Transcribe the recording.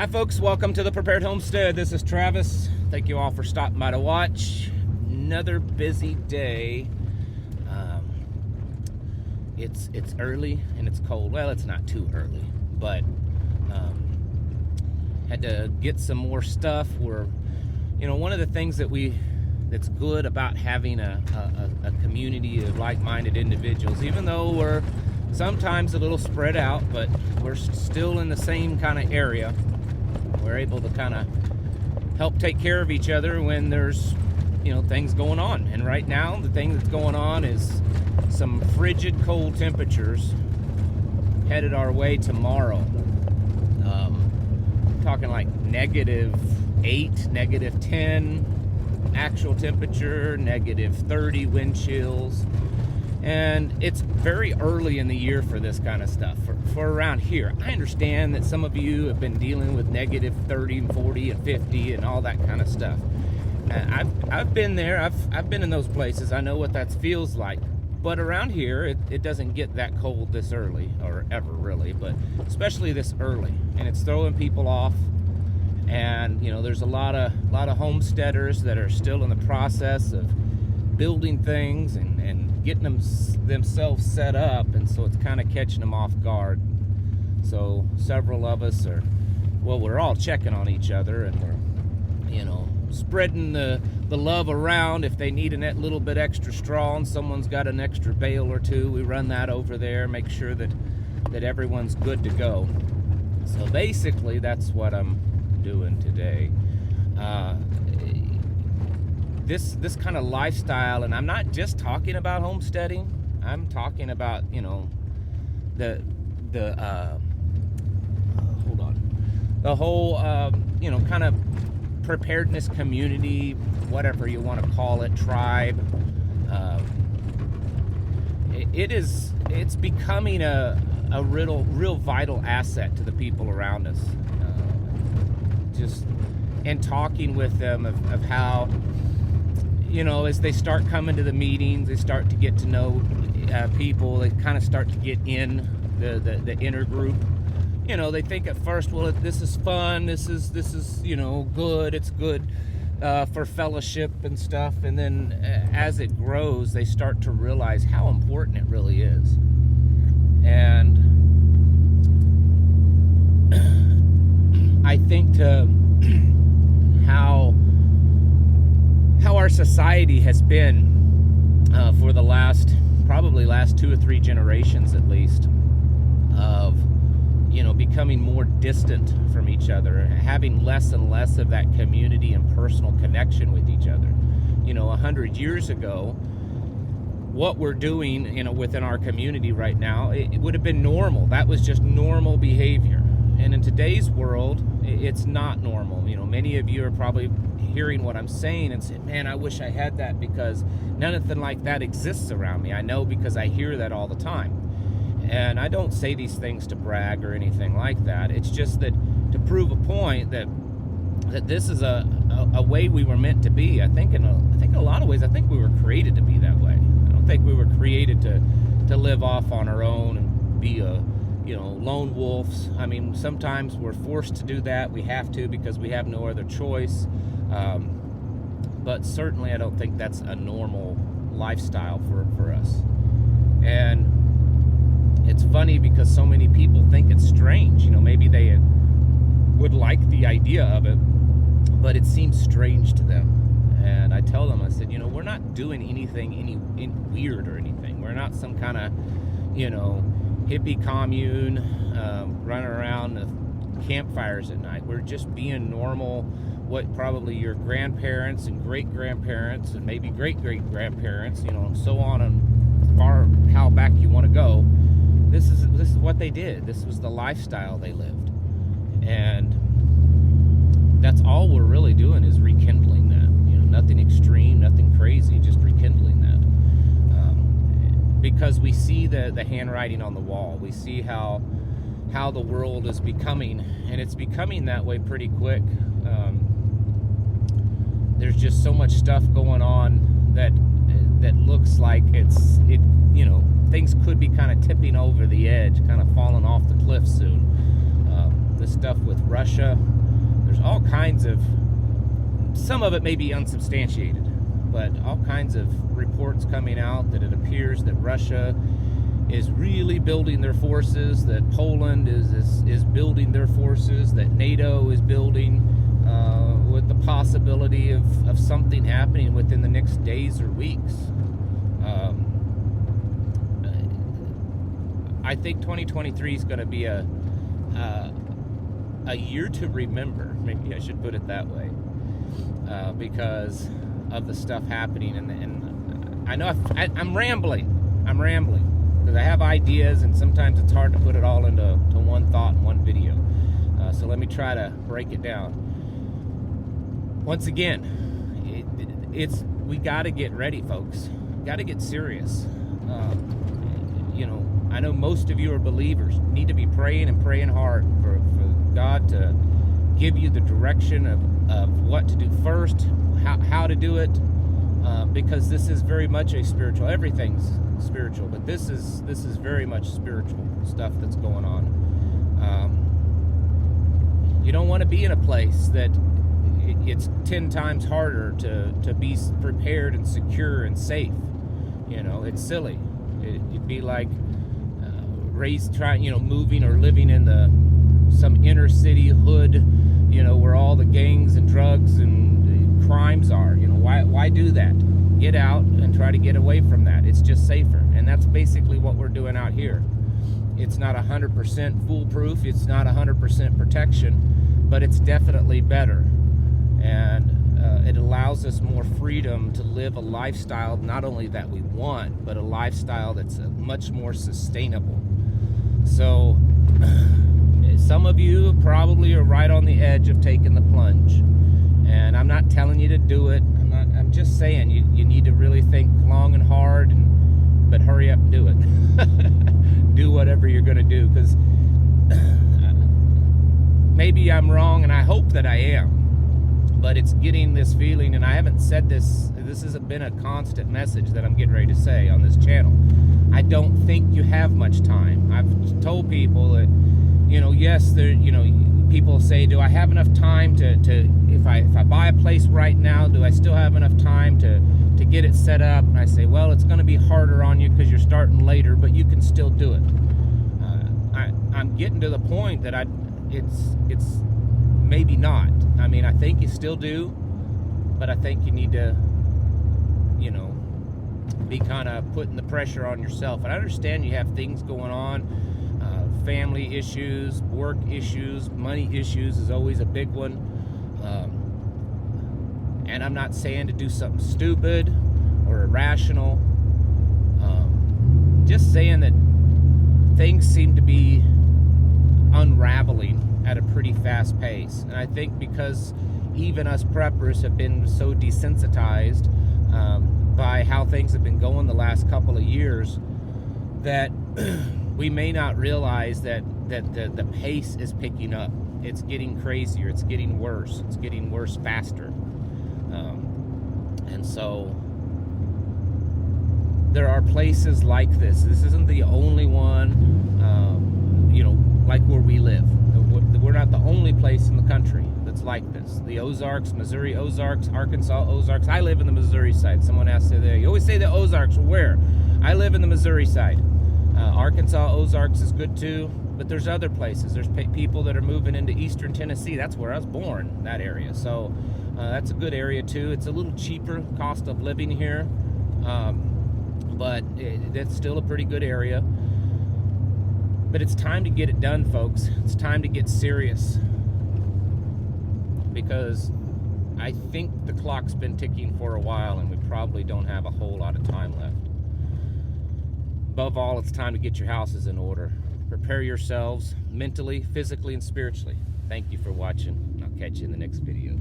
Hi folks, welcome to the Prepared Homestead. This is Travis. Thank you all for stopping by to watch. Another busy day. It's early and it's cold. Well, it's not too early, but had to get some more stuff. One of the things that's good about having a community of like-minded individuals, even though we're sometimes a little spread out, but we're still in the same kind of area. We're able to kind of help take care of each other when there's things going on. And right now the thing that's going on is some frigid cold temperatures headed our way tomorrow. Talking like -8, -10 actual temperature, -30 wind chills. And it's very early in the year for this kind of stuff, for around here. I understand that some of you have been dealing with -30 and 40 and 50 and all that kind of stuff. I've been there. I've been in those places. I know what that feels like. But around here, it doesn't get that cold this early, or ever really, but especially this early. And it's throwing people off. And there's a lot of homesteaders that are still in the process of building things and getting themselves set up, and so it's kind of catching them off guard. So several of us we're all checking on each other, and we're spreading the love around. If they need a little bit extra straw and someone's got an extra bale or two, we run that over there, make sure that everyone's good to go. So basically that's what I'm doing today. This kind of lifestyle, and I'm not just talking about homesteading. I'm talking about the whole kind of preparedness community, whatever you want to call it, tribe. It's becoming a real vital asset to the people around us. And talking with them of how as they start coming to the meetings, they start to get to know people. They kind of start to get in the inner group. They think at first, well, this is fun. This is good. It's good for fellowship and stuff. And then as it grows, they start to realize how important it really is. And I think to how our society has been for the last 2 or 3 generations at least, of becoming more distant from each other, having less and less of that community and personal connection with each other. 100 years ago, what we're doing within our community right now, it would have been normal. That was just normal behavior. And in today's world, it's not normal. Many of you are probably hearing what I'm saying and saying, man, I wish I had that, because nothing like that exists around me. I know, because I hear that all the time. And I don't say these things to brag or anything like that. It's just that to prove a point that this is a way we were meant to be. I think in a lot of ways, I think we were created to be that way. I don't think we were created to live off on our own and be lone wolves. I mean, sometimes we're forced to do that. We have to, because we have no other choice. But certainly I don't think that's a normal lifestyle for us. And it's funny because so many people think it's strange. Maybe they would like the idea of it, but it seems strange to them. And I tell them, I said, we're not doing anything any weird or anything. We're not some kind of, hippie commune running around the campfires at night. We're just being normal, what probably your grandparents and great-grandparents and maybe great-great-grandparents, and so on, and far how back you want to go. This is what they did. This was the lifestyle they lived. And that's all we're really doing, is rekindling that. Nothing extreme, nothing crazy, just rekindling that. Because we see the handwriting on the wall. We see how the world is becoming, and it's becoming that way pretty quick. There's just so much stuff going on that looks like things could be kind of tipping over the edge, kind of falling off the cliff soon. This stuff with Russia, There's all kinds of, some of it may be unsubstantiated, but all kinds of reports coming out that it appears that Russia is really building their forces, that Poland is building their forces, that NATO is building, with the possibility of something happening within the next days or weeks. I think 2023 is going to be a year to remember. Maybe I should put it that way, because of the stuff happening. And I know I'm rambling. Because I have ideas, and sometimes it's hard to put it all into one thought in one video. So let me try to break it down. Once again, we got to get ready, folks. Got to get serious. I know most of you are believers. You need to be praying and praying hard for God to give you the direction of what to do first, how to do it, because this is very much a spiritual. Everything's spiritual, but this is very much spiritual stuff that's going on. You don't want to be in a place that it's 10 times harder to be prepared and secure and safe. It's silly. It'd be like moving or living in some inner city hood, where all the gangs and drugs and crimes are. Why do that? Get out and try to get away from that. It's just safer, and that's basically what we're doing out here. It's not 100% foolproof. It's not 100% protection, but it's definitely better, and it allows us more freedom to live a lifestyle not only that we want, but a lifestyle that's much more sustainable. So some of you probably are right on the edge of taking the plunge, and I'm not telling you to do it. I'm just saying you need to really think long and hard, but hurry up and do it. Do whatever you're going to do, because maybe I'm wrong, and I hope that I am. But it's getting this feeling, and I haven't said this hasn't been a constant message that I'm getting ready to say on this channel. I don't think you have much time. I've told people that, yes, people say, do I have enough time to if I buy a place right now, do I still have enough time to get it set up? And I say, well, it's going to be harder on you because you're starting later, but you can still do it. I'm getting to the point that it's maybe not. I mean, I think you still do, but I think you need to, be kind of putting the pressure on yourself. And I understand you have things going on, family issues, work issues, money issues is always a big one. And I'm not saying to do something stupid or irrational. Just saying that things seem to be unraveling at a pretty fast pace. And I think because even us preppers have been so desensitized by how things have been going the last couple of years, that we may not realize that the pace is picking up. It's getting crazier. It's getting worse. It's getting worse faster. And so there are places like this. This isn't the only one, like where we live. We're not the only place in the country that's like this. The Ozarks, Missouri Ozarks, Arkansas Ozarks. I live in the Missouri side. Someone asked there. You always say the Ozarks. Well, where? I live in the Missouri side. Arkansas Ozarks is good too, but there's other places. There's people that are moving into eastern Tennessee. That's where I was born, that area. So that's a good area too. It's a little cheaper cost of living here, but that's still a pretty good area. But it's time to get it done, folks. It's time to get serious, because I think the clock's been ticking for a while, and we probably don't have a whole lot of time left. Above all, it's time to get your houses in order. Prepare yourselves mentally, physically, and spiritually. Thank you for watching, and I'll catch you in the next video.